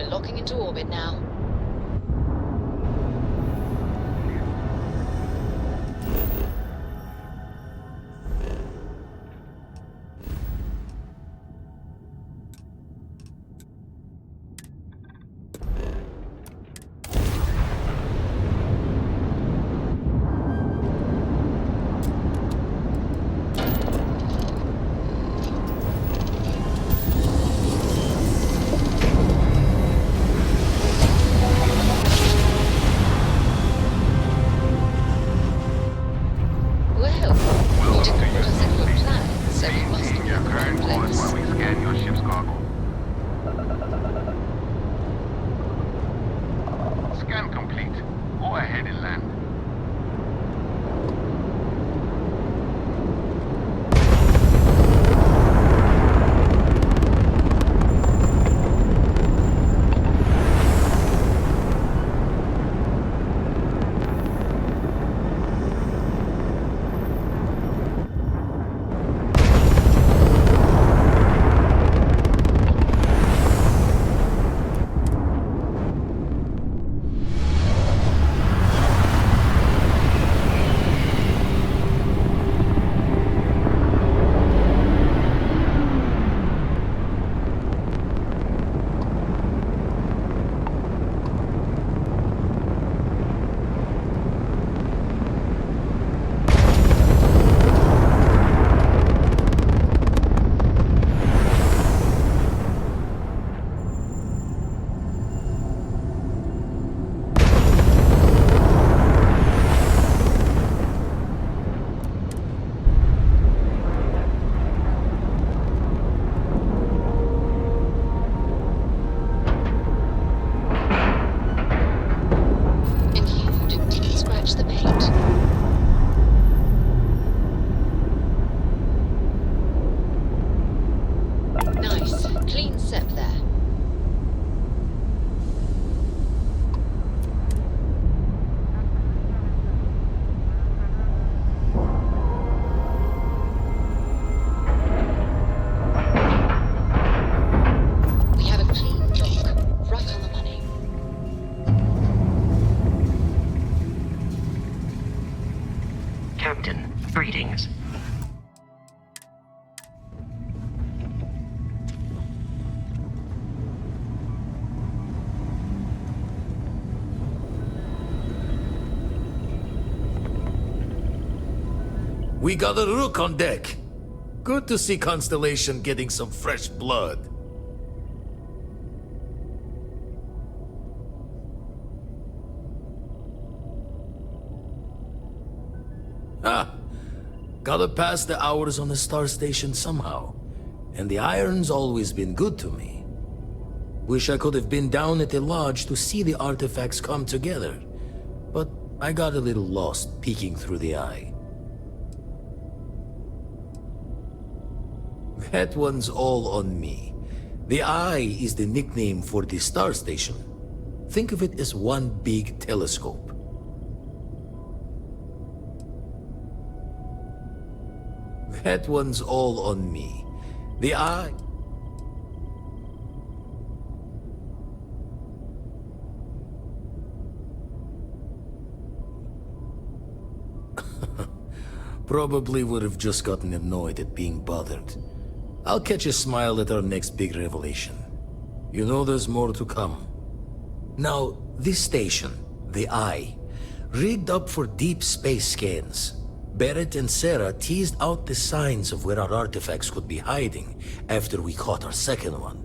We're locking into orbit now. Greetings. We got a rook on deck. Good to see Constellation getting some fresh blood. Ah, gotta pass the hours on the star station somehow. And the iron's always been good to me. Wish I could have been down at the lodge to see the artifacts come together. But I got a little lost peeking through the eye. That one's all on me. The Eye is the nickname for the star station. Think of it as one big telescope. That one's all on me. The Eye... Probably would have just gotten annoyed at being bothered. I'll catch a smile at our next big revelation. You know there's more to come. Now, this station, the Eye, rigged up for deep space scans. Barrett and Sarah teased out the signs of where our artifacts could be hiding after we caught our second one.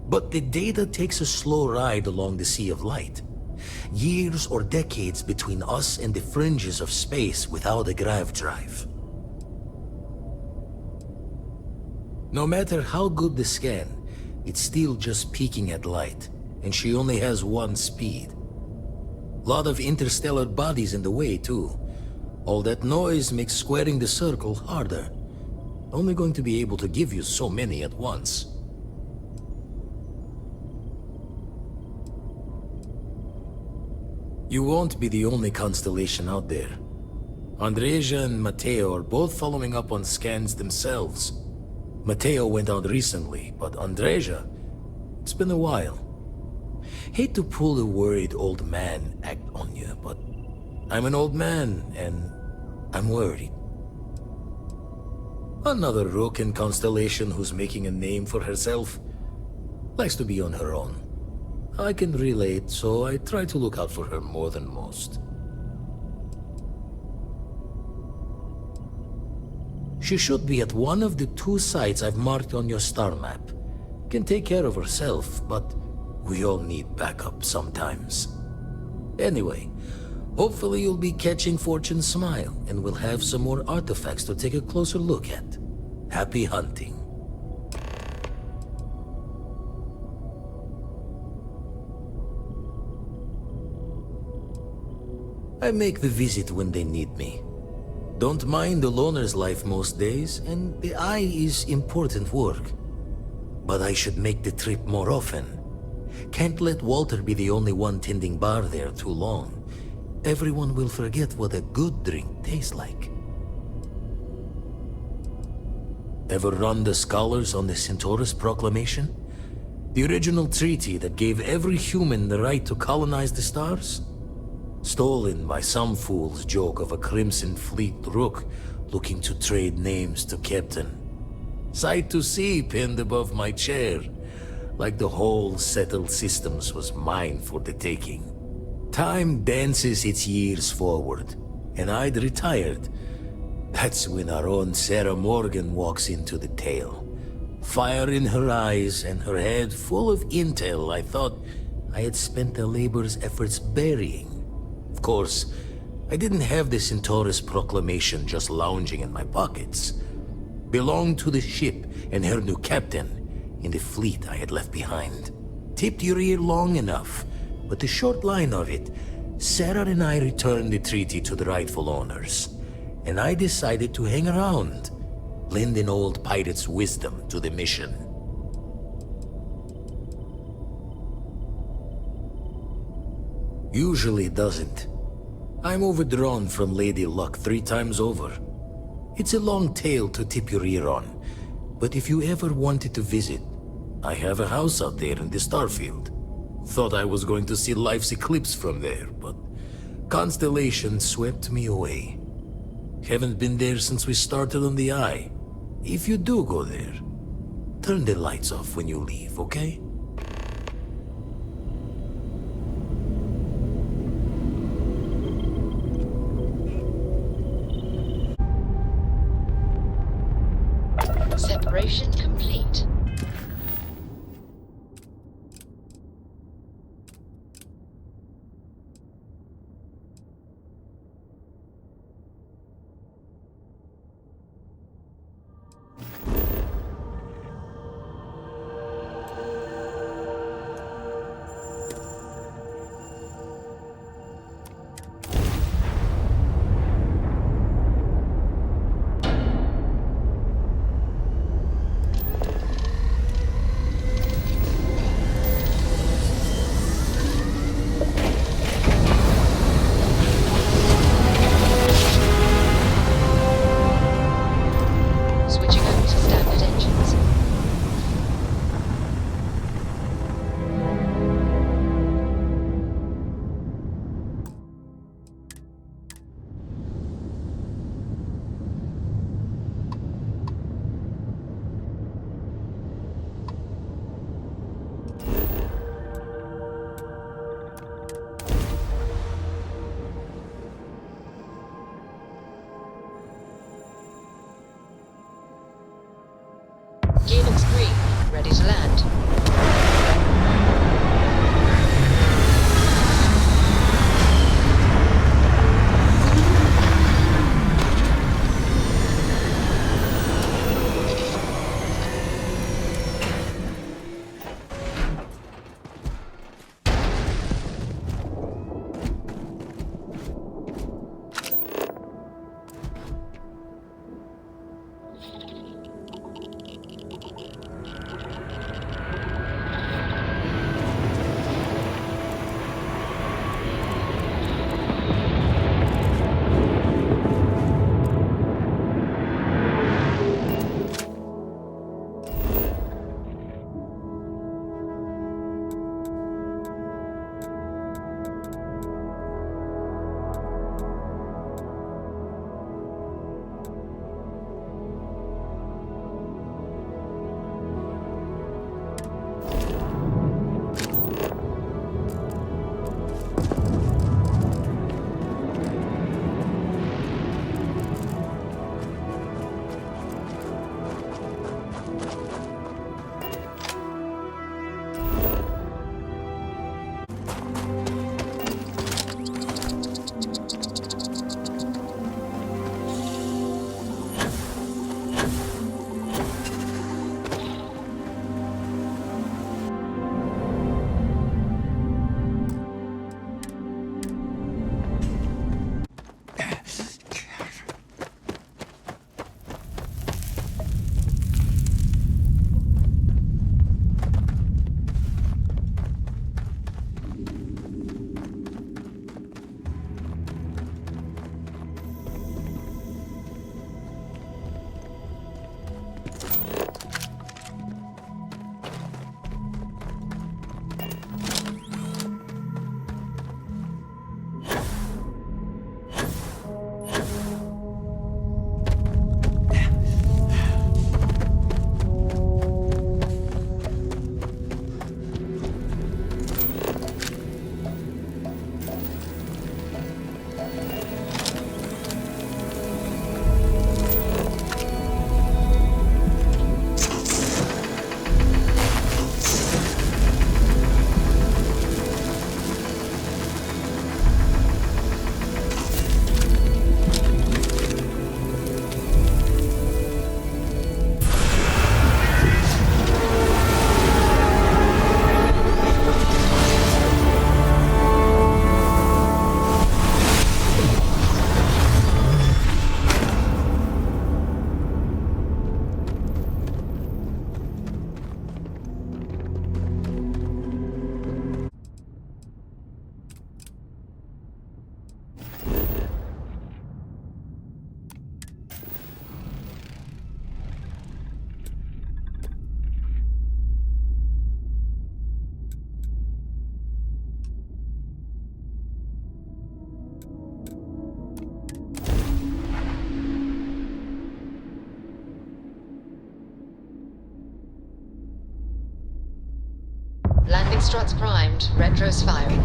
But the data takes a slow ride along the Sea of Light. Years or decades between us and the fringes of space without a grav drive. No matter how good the scan, it's still just peeking at light, and she only has one speed. Lot of interstellar bodies in the way, too. All that noise makes squaring the circle harder. Only going to be able to give you so many at once. You won't be the only constellation out there. Andreja and Matteo are both following up on scans themselves. Matteo went out recently, but Andreja, it's been a while. Hate to pull the worried old man act on you, but I'm an old man and I'm worried. Another rook in Constellation who's making a name for herself. Likes to be on her own. I can relate, so I try to look out for her more than most. She should be at one of the 2 sites I've marked on your star map. Can take care of herself, but we all need backup sometimes. Anyway, hopefully you'll be catching Fortune's smile, and we'll have some more artifacts to take a closer look at. Happy hunting. I make the visit when they need me. Don't mind the loner's life most days, and the eye is important work. But I should make the trip more often. Can't let Walter be the only one tending bar there too long. Everyone will forget what a good drink tastes like. Ever run the scholars on the Centaurus Proclamation? The original treaty that gave every human the right to colonize the stars? Stolen by some fool's joke of a Crimson Fleet rook looking to trade names to Captain. Sight to see pinned above my chair, like the whole settled systems was mine for the taking. Time dances its years forward, and I'd retired. That's when our own Sarah Morgan walks into the tale. Fire in her eyes and her head full of intel I thought I had spent a labor's efforts burying. Of course, I didn't have the Centaurus Proclamation just lounging in my pockets. Belonged to the ship and her new captain in the fleet I had left behind. Tipped your ear long enough, but the short line of it, Sarah and I returned the treaty to the rightful owners. And I decided to hang around, lend an old pirate's wisdom to the mission. Usually doesn't. I'm overdrawn from Lady Luck 3 times over. It's a long tale to tip your ear on, but if you ever wanted to visit, I have a house out there in the Starfield. Thought I was going to see life's eclipse from there, but Constellation swept me away. Haven't been there since we started on the Eye. If you do go there, turn the lights off when you leave, okay? Separation complete. Gear looks green. Ready to land. Struts primed. Retros firing.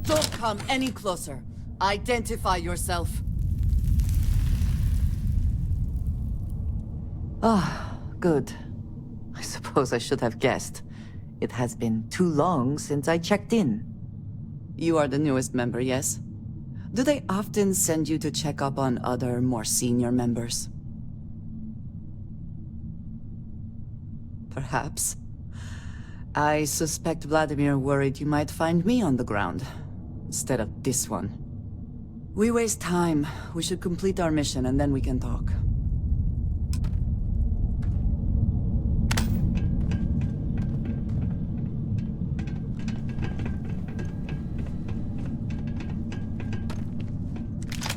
Don't come any closer. Identify yourself. Ah, good. I suppose I should have guessed. It has been too long since I checked in. You are the newest member, yes? Do they often send you to check up on other, more senior members? Perhaps. I suspect Vladimir worried you might find me on the ground, instead of this one. We waste time. We should complete our mission and then we can talk.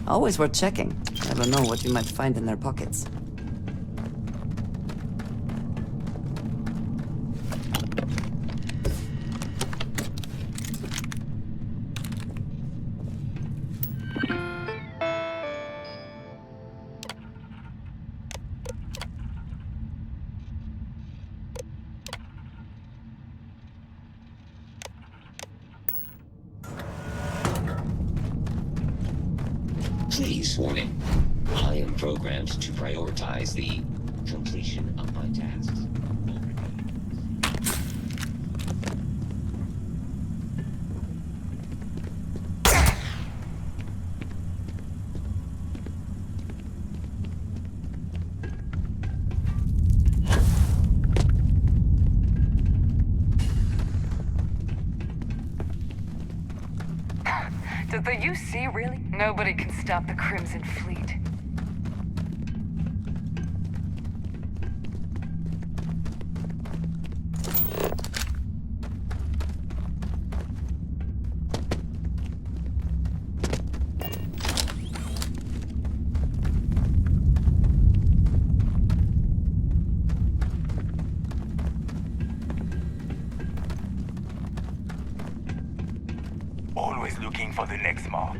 Always worth checking. Never know what you might find in their pockets. Please warning. I am programmed to prioritize the completion of my tasks. Did the UC really? Nobody can stop the Crimson Fleet. Always looking for the next mark.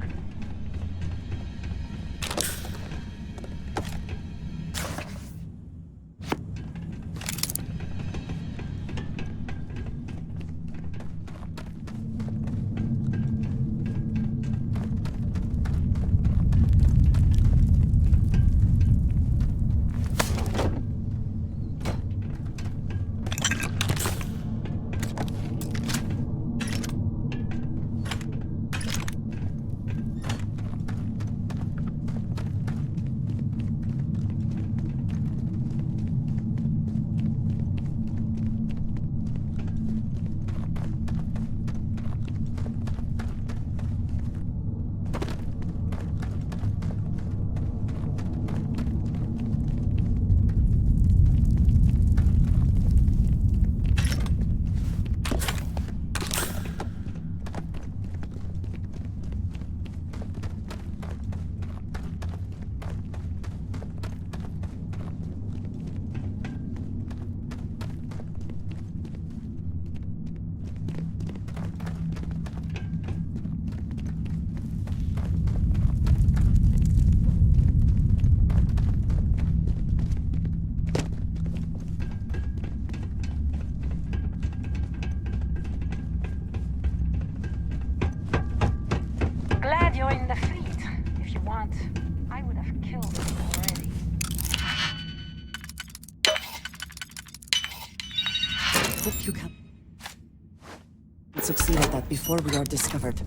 Let's succeed at that before we are discovered.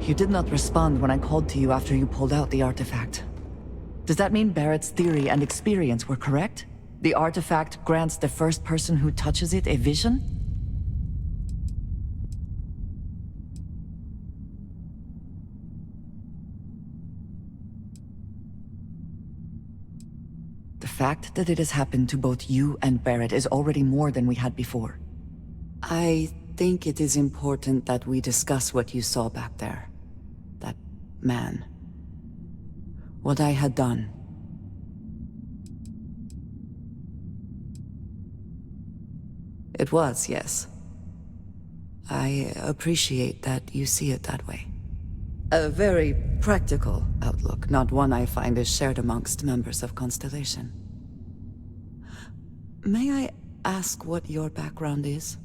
You did not respond when I called to you after you pulled out the artifact. Does that mean Barrett's theory and experience were correct? The artifact grants the first person who touches it a vision? The fact that it has happened to both you and Barrett is already more than we had before. I think it is important that we discuss what you saw back there. That man. What I had done. It was, yes. I appreciate that you see it that way. A very practical outlook, not one I find is shared amongst members of Constellation. May I ask what your background is?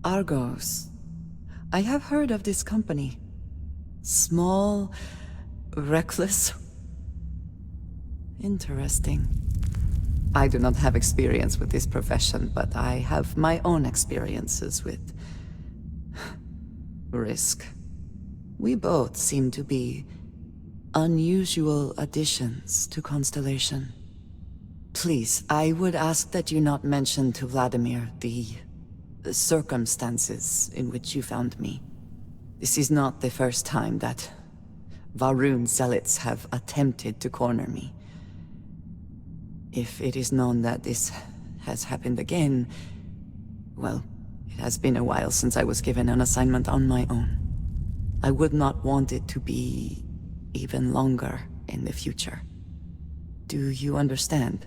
Argos. I have heard of this company. Small, reckless. Interesting. I do not have experience with this profession, but I have my own experiences with risk. We both seem to be unusual additions to Constellation. Please, I would ask that you not mention to Vladimir the circumstances in which you found me. This is not the first time that Va'ruun zealots have attempted to corner me. If it is known that this has happened again, well, it has been a while since I was given an assignment on my own. I would not want it to be even longer in the future. Do you understand?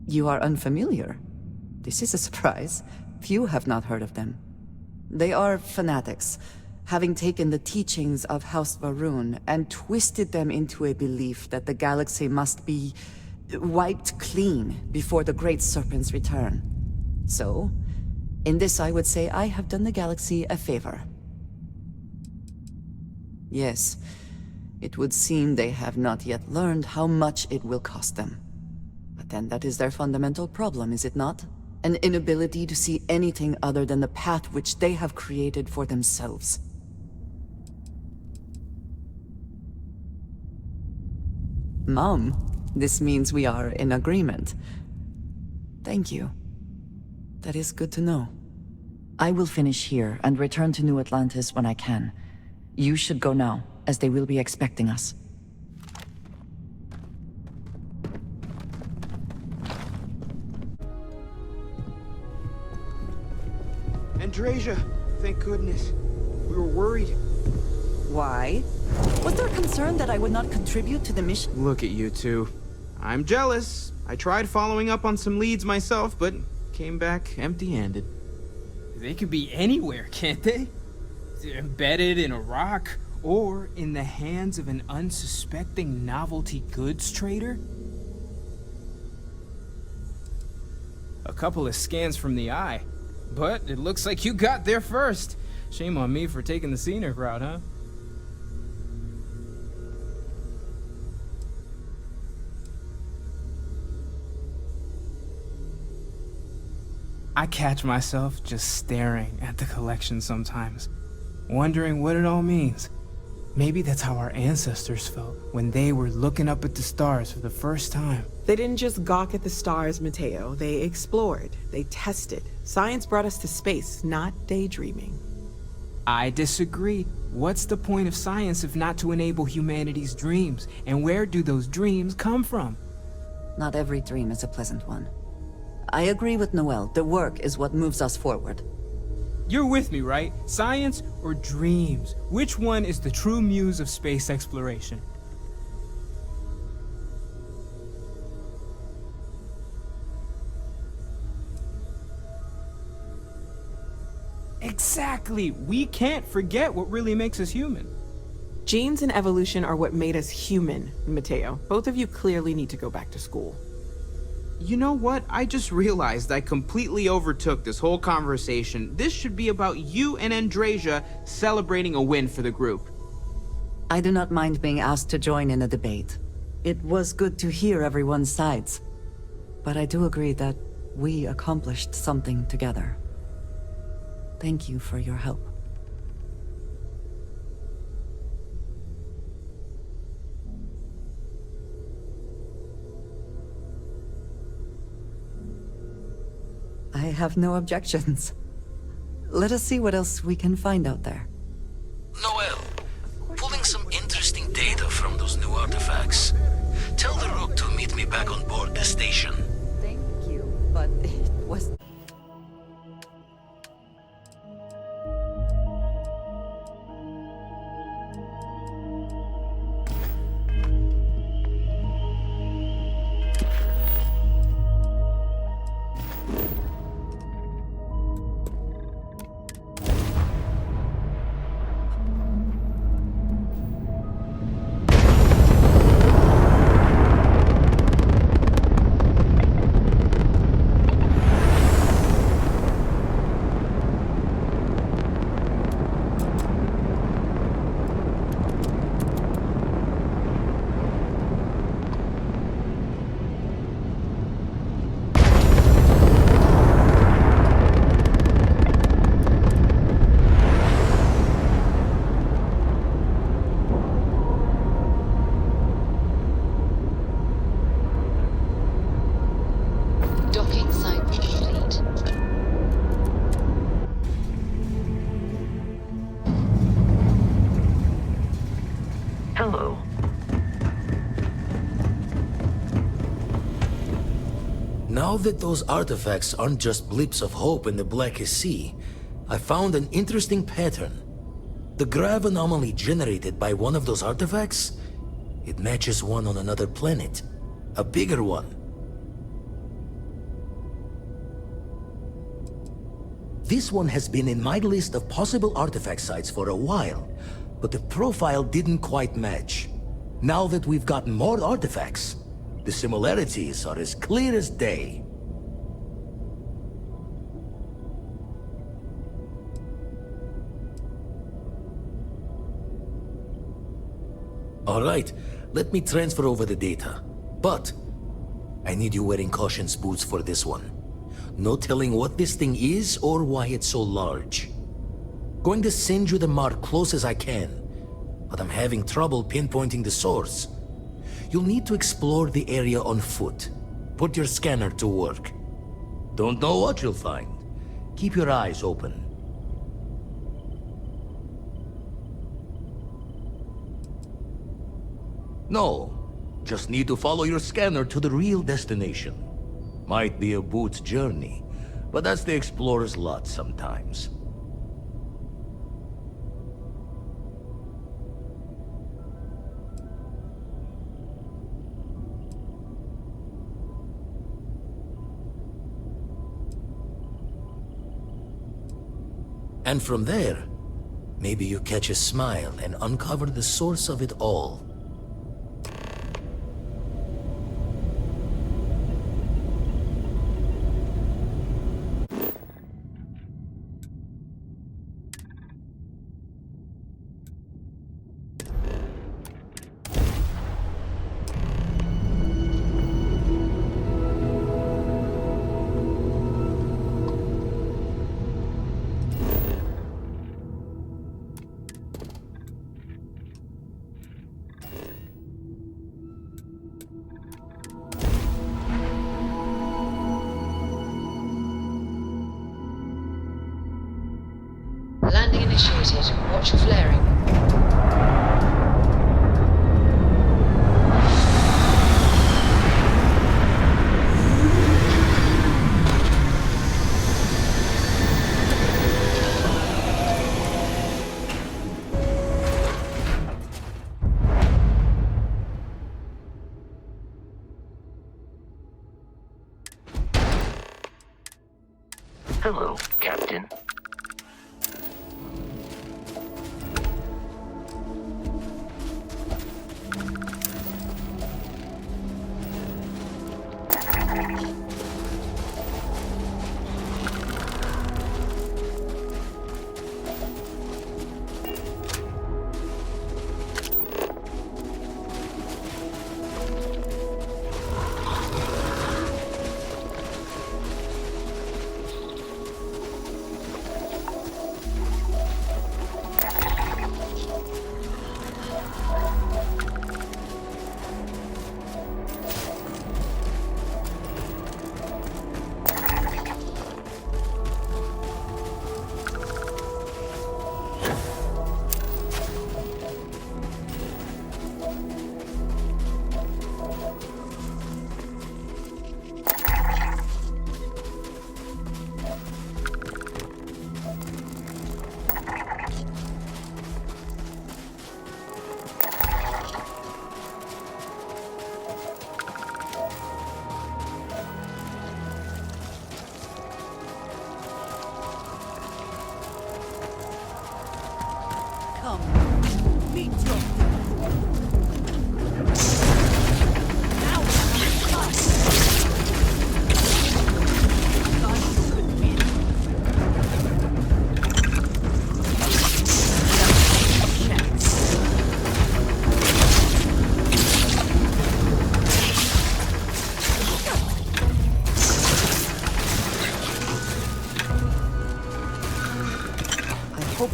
You are unfamiliar. This is a surprise. Few have not heard of them. They are fanatics, having taken the teachings of House Va'ruun and twisted them into a belief that the galaxy must be wiped clean before the Great Serpent's return. So, in this I would say I have done the galaxy a favor. Yes, it would seem they have not yet learned how much it will cost them. But then that is their fundamental problem, is it not? An inability to see anything other than the path which they have created for themselves. Mom, This means we are in agreement. Thank you. That is good to know. I will finish here and return to New Atlantis when I can. You should go now, as they will be expecting us. Andreja, thank goodness. We were worried. Why? Was there concern that I would not contribute to the mission? Look at you two. I'm jealous. I tried following up on some leads myself, but came back empty-handed. They could be anywhere, can't they? Embedded in a rock, or in the hands of an unsuspecting novelty goods trader? A couple of scans from the eye, but it looks like you got there first. Shame on me for taking the scenic route, huh? I catch myself just staring at the collection sometimes, wondering what it all means. Maybe that's how our ancestors felt when they were looking up at the stars for the first time. They didn't just gawk at the stars, Matteo. They explored. They tested. Science brought us to space, not daydreaming. I disagree. What's the point of science if not to enable humanity's dreams? And where do those dreams come from? Not every dream is a pleasant one. I agree with Noel. The work is what moves us forward. You're with me, right? Science or dreams? Which one is the true muse of space exploration? Exactly! We can't forget what really makes us human. Genes and evolution are what made us human, Matteo. Both of you clearly need to go back to school. You know what? I just realized I completely overtook this whole conversation. This should be about you and Andreja celebrating a win for the group. I do not mind being asked to join in a debate. It was good to hear everyone's sides. But I do agree that we accomplished something together. Thank you for your help. I have no objections. Let us see what else we can find out there. Noel, pulling some interesting data from those new artifacts. Tell the Rook to meet me back on board the station. Thank you, but it was... Docking site complete. Hello. Now that those artifacts aren't just blips of hope in the blackest sea, I found an interesting pattern. The grav anomaly generated by one of those artifacts, it matches one on another planet. A bigger one. This one has been in my list of possible artifact sites for a while, but the profile didn't quite match. Now that we've gotten more artifacts, the similarities are as clear as day. All right, let me transfer over the data. But I need you wearing caution's boots for this one. No telling what this thing is or why it's so large. Going to send you the mark close as I can, but I'm having trouble pinpointing the source. you'll need to explore the area on foot. Put your scanner to work. Don't know what you'll find. Keep your eyes open. No, just need to follow your scanner to the real destination. Might be a boot's journey, but that's the explorer's lot sometimes. And from there, maybe you catch a smile and uncover the source of it all. Landing initiated. Watch for flaring. Hello, Captain.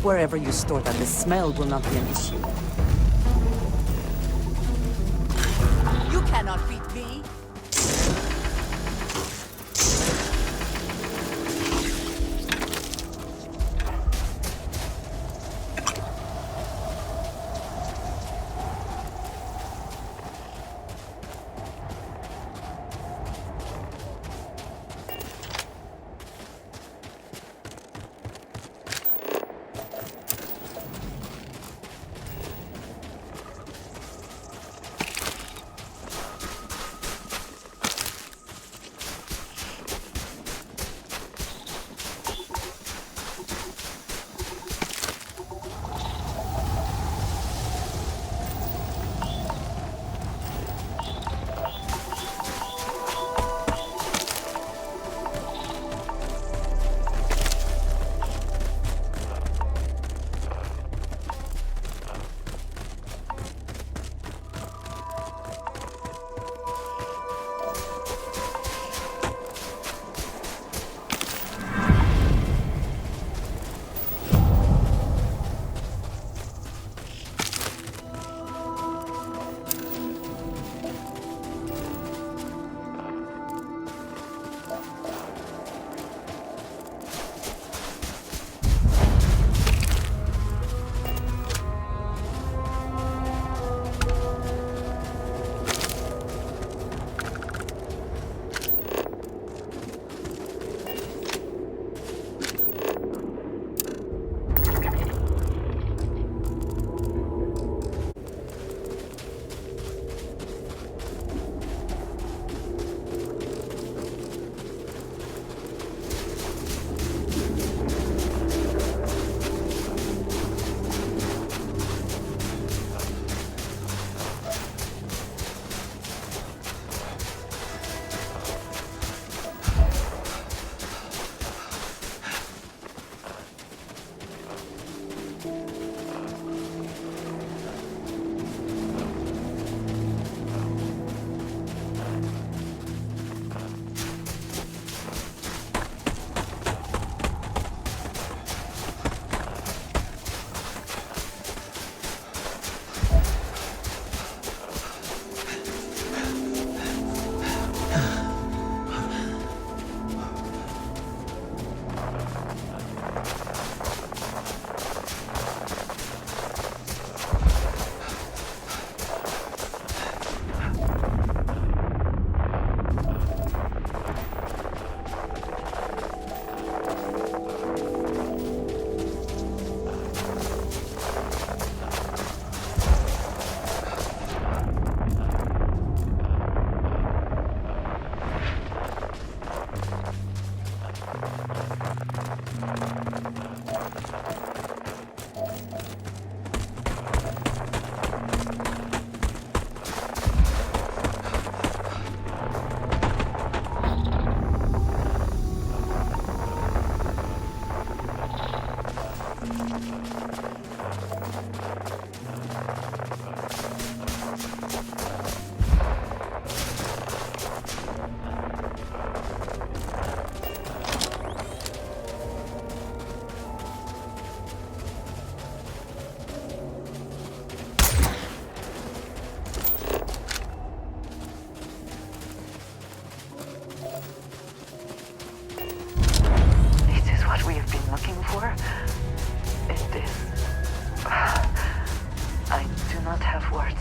Wherever you store that, the smell will not be an issue. You cannot beat me! for? It is... I do not have words.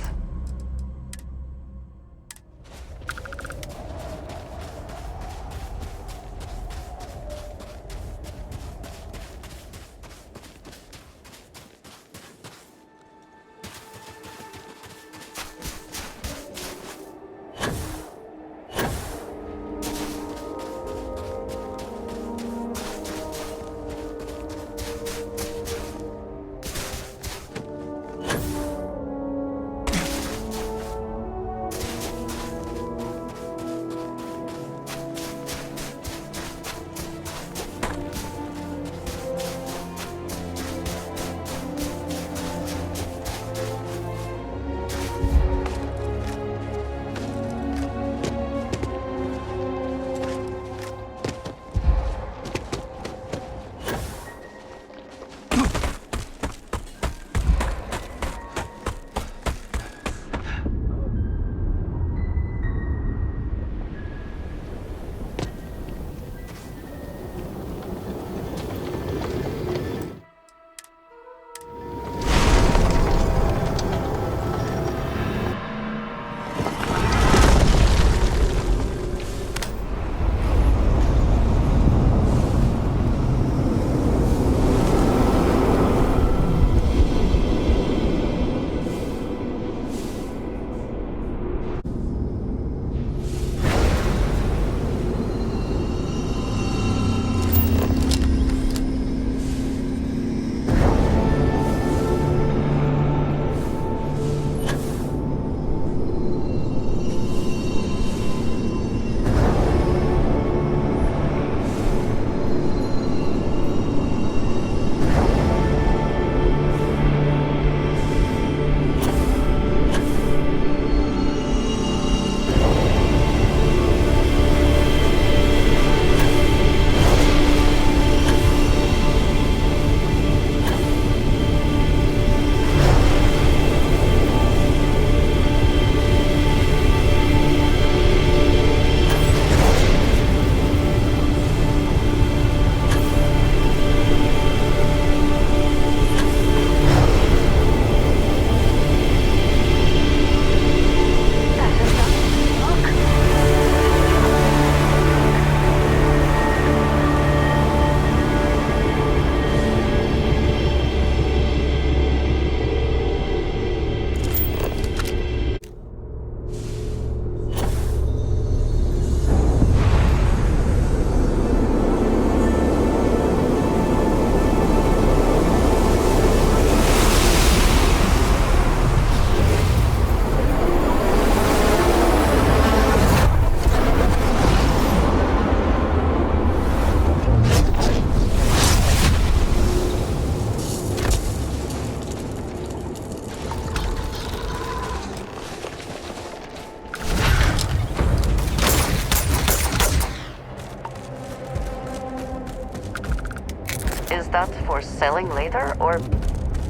Is that for selling later or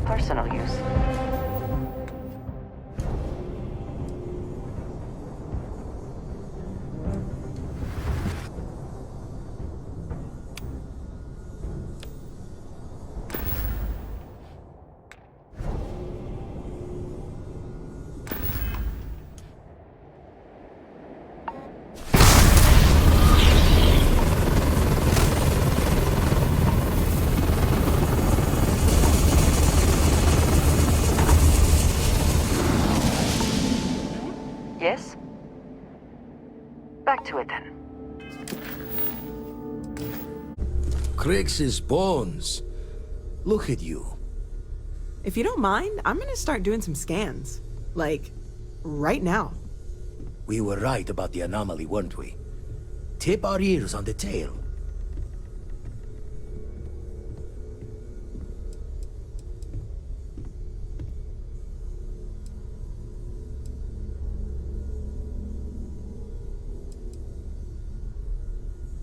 personal use? Yes? Back to it then. Crix's bones. Look at you. If you don't mind, I'm gonna start doing some scans. Like, right now. We were right about the anomaly, weren't we? Tip our ears on the tail.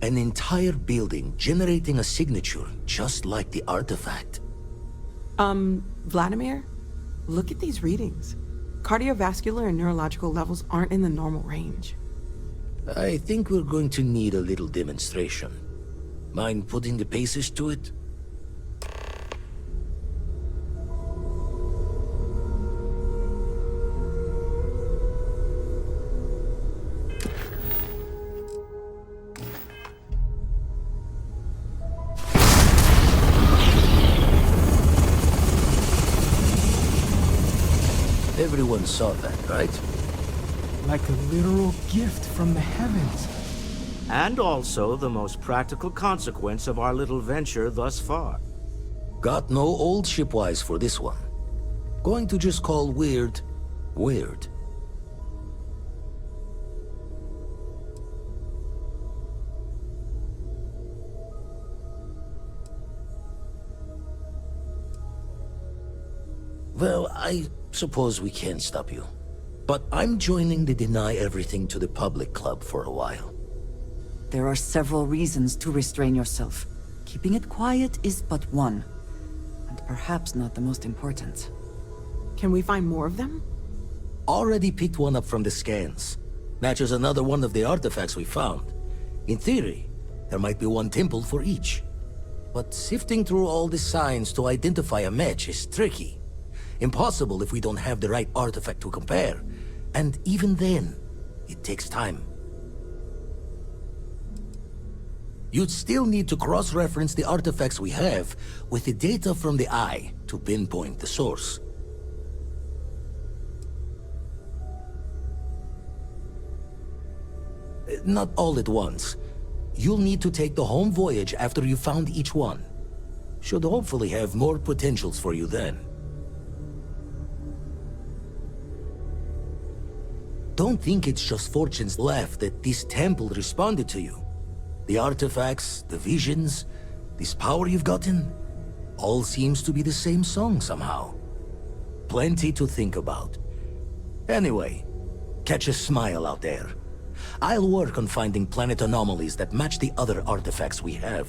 An entire building generating a signature just like the artifact. Vladimir, look at these readings. Cardiovascular and neurological levels aren't in the normal range. I think we're going to need a little demonstration. Mind putting the paces to it? Everyone saw that, right? Like a literal gift from the heavens. And also the most practical consequence of our little venture thus far. Got no old shipwise for this one. Going to just call weird, weird. Well, I suppose we can't stop you. But I'm joining the Deny Everything to the Public Club for a while. There are several reasons to restrain yourself. Keeping it quiet is but one. And perhaps not the most important. Can we find more of them? Already picked one up from the scans. Matches another one of the artifacts we found. In theory, there might be one temple for each. But sifting through all the signs to identify a match is tricky. Impossible if we don't have the right artifact to compare. And even then, it takes time. You'd still need to cross-reference the artifacts we have with the data from the Eye to pinpoint the source. Not all at once. You'll need to take the home voyage after you've found each one. Should hopefully have more potentials for you then. Don't think it's just Fortune's laugh that this temple responded to you. The artifacts, the visions, this power you've gotten, all seems to be the same song somehow. Plenty to think about. Anyway, catch a smile out there. I'll work on finding planet anomalies that match the other artifacts we have.